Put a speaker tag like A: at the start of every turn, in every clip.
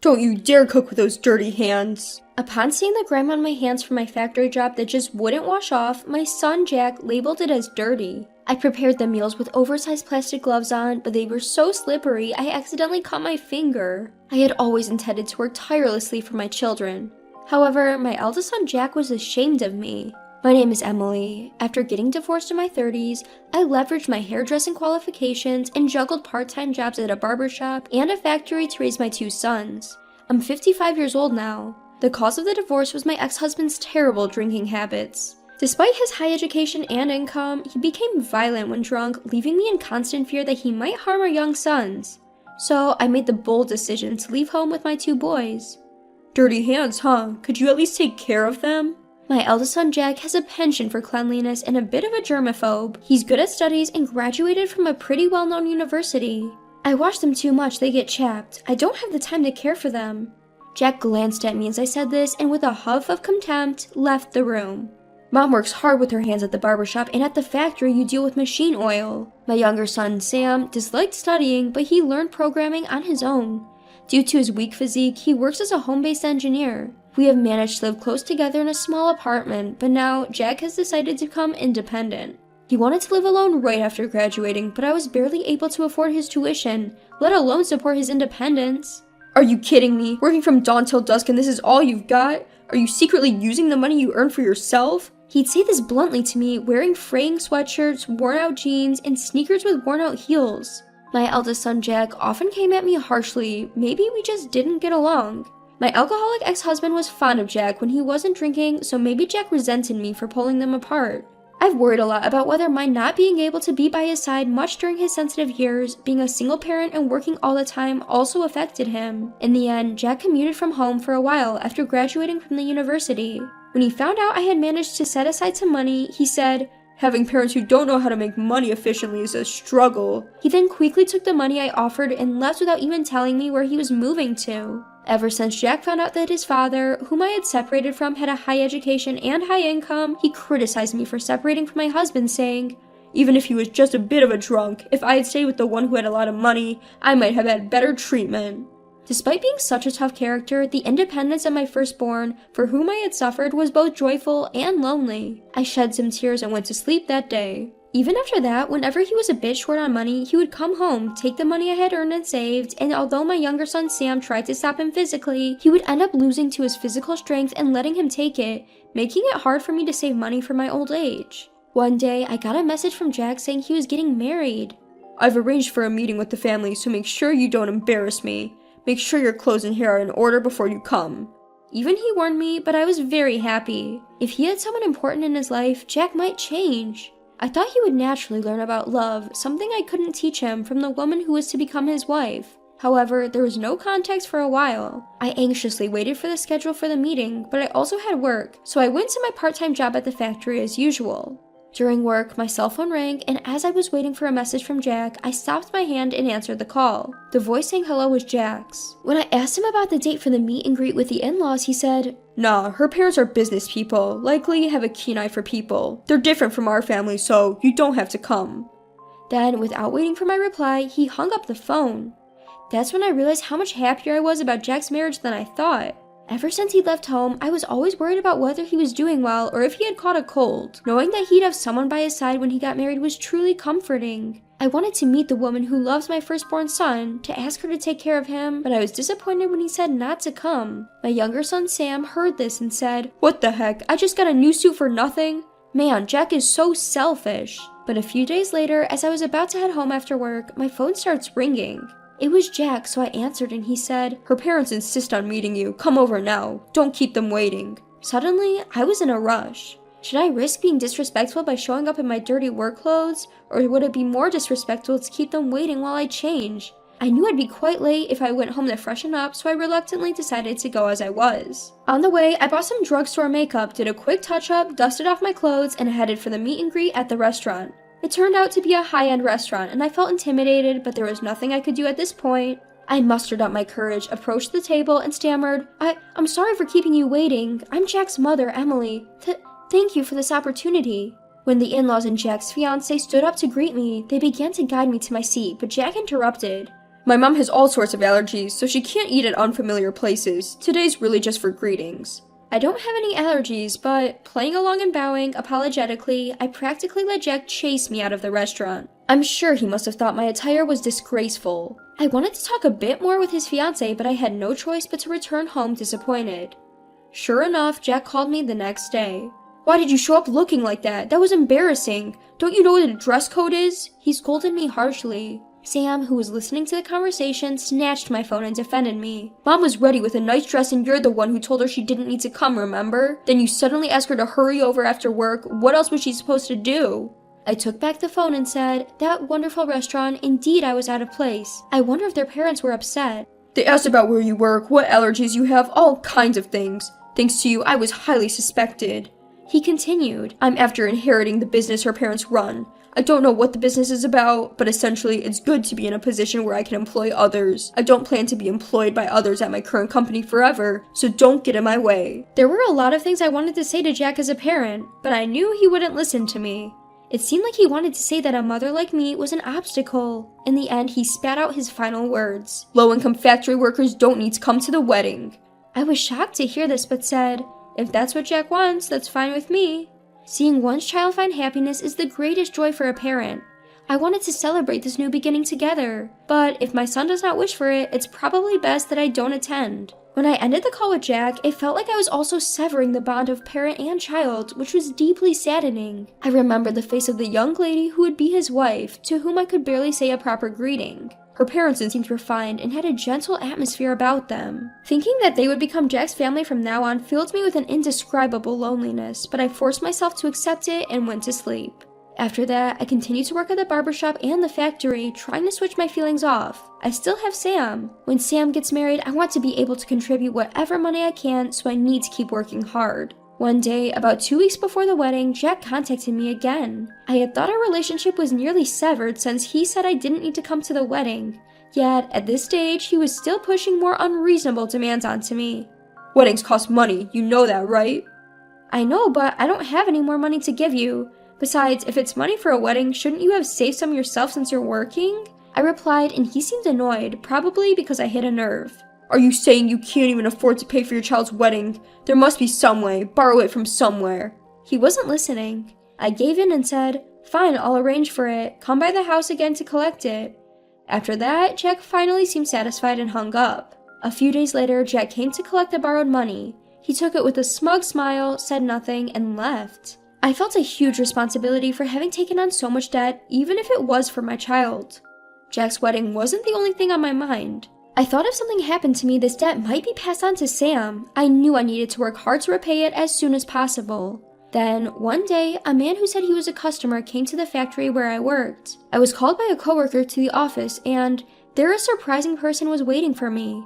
A: Don't you dare cook with those dirty hands.
B: Upon seeing the grime on my hands from my factory job that just wouldn't wash off, my son Jack labeled it as dirty. I prepared the meals with oversized plastic gloves on, but they were so slippery I accidentally cut my finger. I had always intended to work tirelessly for my children. However, my eldest son Jack was ashamed of me. My name is Emily. After getting divorced in my 30s, I leveraged my hairdressing qualifications and juggled part-time jobs at a barbershop and a factory to raise my 2 sons. I'm 55 years old now. The cause of the divorce was my ex-husband's terrible drinking habits. Despite his high education and income, he became violent when drunk, leaving me in constant fear that he might harm our young sons. So I made the bold decision to leave home with my 2 boys.
A: Dirty hands, huh? Could you at least take care of them?
B: My eldest son Jack has a penchant for cleanliness and a bit of a germaphobe. He's good at studies and graduated from a pretty well-known university. I watch them too much, they get chapped. I don't have the time to care for them. Jack glanced at me as I said this and with a huff of contempt, left the room. Mom works hard with her hands at the barbershop, and at the factory you deal with machine oil. My younger son Sam disliked studying, but he learned programming on his own. Due to his weak physique, he works as a home-based engineer. We have managed to live close together in a small apartment, but now Jack has decided to become independent. He wanted to live alone right after graduating, but I was barely able to afford his tuition, let alone support his independence.
A: Are you kidding me? Working from dawn till dusk and this is all you've got? Are you secretly using the money you earn for yourself?
B: He'd say this bluntly to me, wearing fraying sweatshirts, worn-out jeans, and sneakers with worn-out heels. My eldest son Jack often came at me harshly. Maybe we just didn't get along. My alcoholic ex-husband was fond of Jack when he wasn't drinking, so maybe Jack resented me for pulling them apart. I've worried a lot about whether my not being able to be by his side much during his sensitive years, being a single parent and working all the time, also affected him. In the end, Jack commuted from home for a while after graduating from the university. When he found out I had managed to set aside some money, he said,
A: "Having parents who don't know how to make money efficiently is a struggle."
B: He then quickly took the money I offered and left without even telling me where he was moving to. Ever since Jack found out that his father, whom I had separated from, had a high education and high income, he criticized me for separating from my husband, saying,
A: "Even if he was just a bit of a drunk, if I had stayed with the one who had a lot of money, I might have had better treatment."
B: Despite being such a tough character, the independence of my firstborn, for whom I had suffered, was both joyful and lonely. I shed some tears and went to sleep that day. Even after that, whenever he was a bit short on money, he would come home, take the money I had earned and saved, and although my younger son Sam tried to stop him physically, he would end up losing to his physical strength and letting him take it, making it hard for me to save money for my old age. One day, I got a message from Jack saying he was getting married.
A: "I've arranged for a meeting with the family, so make sure you don't embarrass me. Make sure your clothes and hair are in order before you come."
B: Even he warned me, but I was very happy. If he had someone important in his life, Jack might change. I thought he would naturally learn about love, something I couldn't teach him from the woman who was to become his wife. However, there was no context for a while. I anxiously waited for the schedule for the meeting, but I also had work, so I went to my part-time job at the factory as usual. During work, my cell phone rang, and as I was waiting for a message from Jack, I stopped my hand and answered the call. The voice saying hello was Jack's. When I asked him about the date for the meet and greet with the in-laws, he said,
A: "Nah, her parents are business people, likely have a keen eye for people. They're different from our family, so you don't have to come."
B: Then, without waiting for my reply, he hung up the phone. That's when I realized how much happier I was about Jack's marriage than I thought. Ever since he left home, I was always worried about whether he was doing well or if he had caught a cold. Knowing that he'd have someone by his side when he got married was truly comforting. I wanted to meet the woman who loves my firstborn son, to ask her to take care of him, but I was disappointed when he said not to come. My younger son Sam heard this and said,
A: "What the heck, I just got a new suit for nothing?"
B: Man, Jack is so selfish. But a few days later, as I was about to head home after work, my phone starts ringing. It was Jack, so I answered and he said,
A: "Her parents insist on meeting you. Come over now. Don't keep them waiting."
B: Suddenly, I was in a rush. Should I risk being disrespectful by showing up in my dirty work clothes, or would it be more disrespectful to keep them waiting while I change? I knew I'd be quite late if I went home to freshen up, so I reluctantly decided to go as I was. On the way, I bought some drugstore makeup, did a quick touch-up, dusted off my clothes, and headed for the meet and greet at the restaurant. It turned out to be a high-end restaurant, and I felt intimidated, but there was nothing I could do at this point. I mustered up my courage, approached the table, and stammered, I'm sorry for keeping you waiting. I'm Jack's mother, Emily. Thank you for this opportunity." When the in-laws and Jack's fiancé stood up to greet me, they began to guide me to my seat, but Jack interrupted.
A: My mom has all sorts of allergies, so she can't eat at unfamiliar places. Today's really just for greetings.
B: I don't have any allergies, but playing along and bowing apologetically, I practically let Jack chase me out of the restaurant. I'm sure he must have thought my attire was disgraceful. I wanted to talk a bit more with his fiancée, but I had no choice but to return home disappointed. Sure enough, Jack called me the next day. "Why did you show up looking like that? That was embarrassing. Don't you know what a dress code is?" He scolded me harshly. Sam, who was listening to the conversation, snatched my phone and defended me. "Mom was ready with a nice dress and you're the one who told her she didn't need to come, remember? Then you suddenly asked her to hurry over after work. What else was she supposed to do?" I took back the phone and said, "That wonderful restaurant, indeed I was out of place. I wonder if their parents were upset."
A: "They asked about where you work, what allergies you have, all kinds of things. Thanks to you, I was highly suspected."
B: He continued,
A: "I'm after inheriting the business her parents run. I don't know what the business is about, but essentially it's good to be in a position where I can employ others. I don't plan to be employed by others at my current company forever, so don't get in my way."
B: There were a lot of things I wanted to say to Jack as a parent, but I knew he wouldn't listen to me. It seemed like he wanted to say that a mother like me was an obstacle. In the end, he spat out his final words.
A: "Low-income factory workers don't need to come to the wedding."
B: I was shocked to hear this, but said, "If that's what Jack wants, that's fine with me." Seeing one's child find happiness is the greatest joy for a parent. I wanted to celebrate this new beginning together, but if my son does not wish for it, it's probably best that I don't attend. When I ended the call with Jack, it felt like I was also severing the bond of parent and child, which was deeply saddening. I remembered the face of the young lady who would be his wife, to whom I could barely say a proper greeting. Her parents seemed refined and had a gentle atmosphere about them. Thinking that they would become Jack's family from now on filled me with an indescribable loneliness, but I forced myself to accept it and went to sleep. After that, I continued to work at the barbershop and the factory, trying to switch my feelings off. I still have Sam. When Sam gets married, I want to be able to contribute whatever money I can, so I need to keep working hard. One day, about 2 weeks before the wedding, Jack contacted me again. I had thought our relationship was nearly severed since he said I didn't need to come to the wedding. Yet, at this stage, he was still pushing more unreasonable demands onto me.
A: "Weddings cost money, you know that, right?"
B: "I know, but I don't have any more money to give you. Besides, if it's money for a wedding, shouldn't you have saved some yourself since you're working?" I replied, and he seemed annoyed, probably because I hit a nerve.
A: "Are you saying you can't even afford to pay for your child's wedding? There must be some way. Borrow it from somewhere."
B: He wasn't listening. I gave in and said, "Fine, I'll arrange for it. Come by the house again to collect it." After that, Jack finally seemed satisfied and hung up. A few days later, Jack came to collect the borrowed money. He took it with a smug smile, said nothing, and left. I felt a huge responsibility for having taken on so much debt, even if it was for my child. Jack's wedding wasn't the only thing on my mind. I thought if something happened to me, this debt might be passed on to Sam. I knew I needed to work hard to repay it as soon as possible. Then, one day, a man who said he was a customer came to the factory where I worked. I was called by a coworker to the office, and there a surprising person was waiting for me.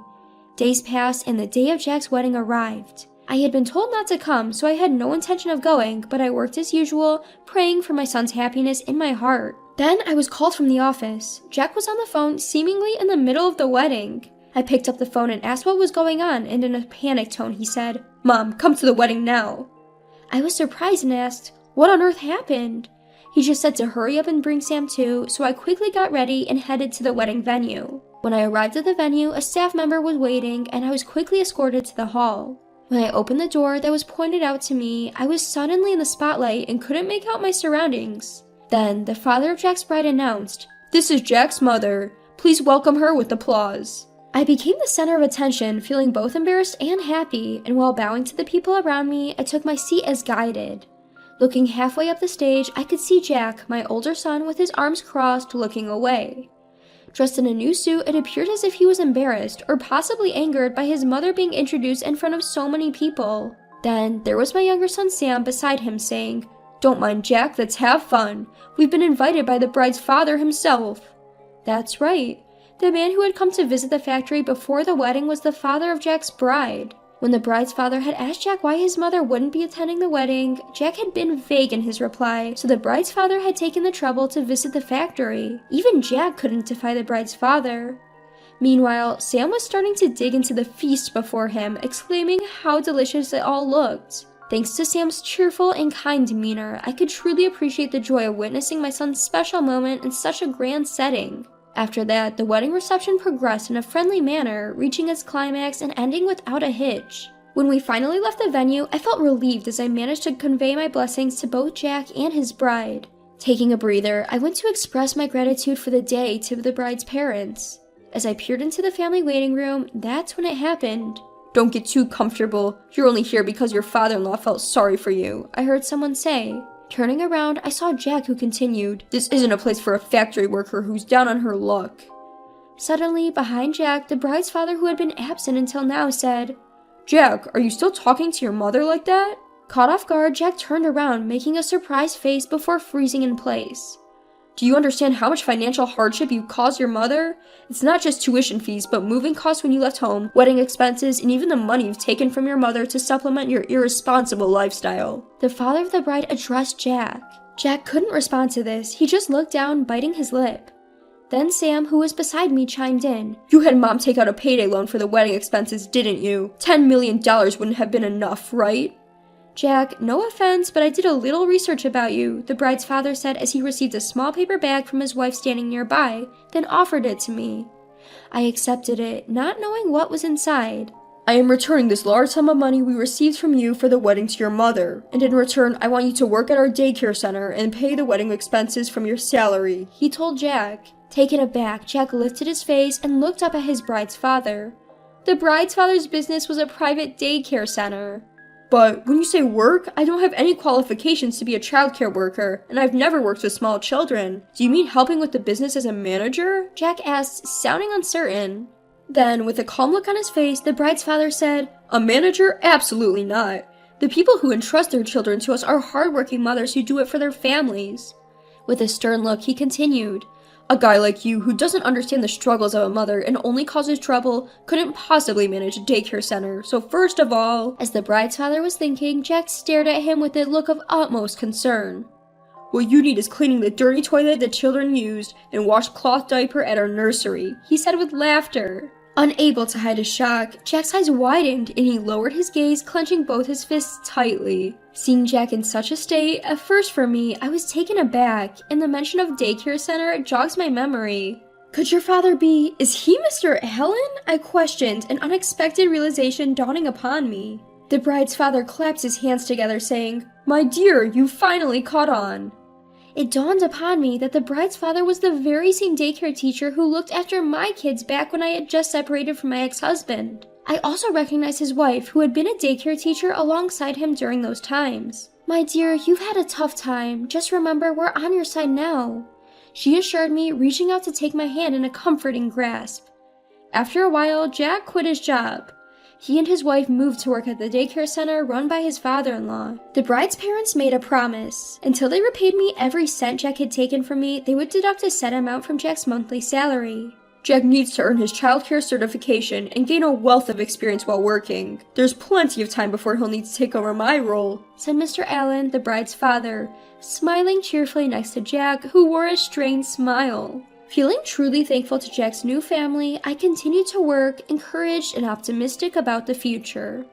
B: Days passed, and the day of Jack's wedding arrived. I had been told not to come, so I had no intention of going, but I worked as usual, praying for my son's happiness in my heart. Then I was called from the office. Jack was on the phone, seemingly in the middle of the wedding. I picked up the phone and asked what was going on, and in a panicked tone he said, "Mom, come to the wedding now." I was surprised and asked, "What on earth happened?" He just said to hurry up and bring Sam too, so I quickly got ready and headed to the wedding venue. When I arrived at the venue, a staff member was waiting, and I was quickly escorted to the hall. When I opened the door that was pointed out to me, I was suddenly in the spotlight and couldn't make out my surroundings. Then, the father of Jack's bride announced,
A: "This is Jack's mother. Please welcome her with applause."
B: I became the center of attention, feeling both embarrassed and happy, and while bowing to the people around me, I took my seat as guided. Looking halfway up the stage, I could see Jack, my older son, with his arms crossed, looking away. Dressed in a new suit, it appeared as if he was embarrassed or possibly angered by his mother being introduced in front of so many people. Then, there was my younger son Sam beside him saying, "Don't mind Jack, let's have fun. We've been invited by the bride's father himself." That's right. The man who had come to visit the factory before the wedding was the father of Jack's bride. When the bride's father had asked Jack why his mother wouldn't be attending the wedding, Jack had been vague in his reply, so the bride's father had taken the trouble to visit the factory. Even Jack couldn't defy the bride's father. Meanwhile, Sam was starting to dig into the feast before him, exclaiming how delicious it all looked. Thanks to Sam's cheerful and kind demeanor, I could truly appreciate the joy of witnessing my son's special moment in such a grand setting. After that, the wedding reception progressed in a friendly manner, reaching its climax and ending without a hitch. When we finally left the venue, I felt relieved as I managed to convey my blessings to both Jack and his bride. Taking a breather, I went to express my gratitude for the day to the bride's parents. As I peered into the family waiting room, that's when it happened.
A: "Don't get too comfortable. You're only here because your father-in-law felt sorry for you,"
B: I heard someone say. Turning around, I saw Jack, who continued,
A: "This isn't a place for a factory worker who's down on her luck."
B: Suddenly, behind Jack, the bride's father, who had been absent until now, said,
A: "Jack, are you still talking to your mother like that?"
B: Caught off guard, Jack turned around, making a surprised face before freezing in place.
A: "Do you understand how much financial hardship you caused your mother? It's not just tuition fees, but moving costs when you left home, wedding expenses, and even the money you've taken from your mother to supplement your irresponsible lifestyle."
B: The father of the bride addressed Jack. Jack couldn't respond to this. He just looked down, biting his lip. Then Sam, who was beside me, chimed in.
A: "You had Mom take out a payday loan for the wedding expenses, didn't you? $10 million wouldn't have been enough, right?"
B: Jack, no offense, but I did a little research about you, the bride's father said as he received a small paper bag from his wife standing nearby, then offered it to me. I accepted it, not knowing what was inside.
A: "I am returning this large sum of money we received from you for the wedding to your mother, and in return, I want you to work at our daycare center and pay the wedding expenses from your salary," he told Jack.
B: Taken aback, Jack lifted his face and looked up at his bride's father. The bride's father's business was a private daycare center.
A: "But when you say work, I don't have any qualifications to be a childcare worker, and I've never worked with small children. Do you mean helping with the business as a manager?"
B: Jack asked, sounding uncertain.
A: Then, with a calm look on his face, the bride's father said, "A manager? Absolutely not. The people who entrust their children to us are hardworking mothers who do it for their families."
B: With a stern look, he continued,
A: "A guy like you, who doesn't understand the struggles of a mother and only causes trouble, couldn't possibly manage a daycare center. So first of all..."
B: As the bride's father was thinking, Jack stared at him with a look of utmost concern.
A: "What you need is cleaning the dirty toilet the children used and wash cloth diaper at our nursery," he said with laughter. Unable to hide his shock, Jack's eyes widened and he lowered his gaze, clenching both his fists tightly. Seeing Jack in such a state, at first for me, I was taken aback, and the mention of daycare center jogs my memory. "Could your father be... Is he Mr. Allen?" I questioned, an unexpected realization dawning upon me. The bride's father clapped his hands together, saying, "My dear, you finally caught on."
B: It dawned upon me that the bride's father was the very same daycare teacher who looked after my kids back when I had just separated from my ex-husband. I also recognized his wife, who had been a daycare teacher alongside him during those times. "My dear, you've had a tough time. Just remember, we're on your side now," she assured me, reaching out to take my hand in a comforting grasp. After a while, Jack quit his job. He and his wife moved to work at the daycare center run by his father-in-law. The bride's parents made a promise. Until they repaid me every cent Jack had taken from me, they would deduct a set amount from Jack's monthly salary.
A: "Jack needs to earn his childcare certification and gain a wealth of experience while working. There's plenty of time before he'll need to take over my role,"
B: said Mr. Allen, the bride's father, smiling cheerfully next to Jack, who wore a strained smile. Feeling truly thankful to Jack's new family, I continued to work, encouraged and optimistic about the future.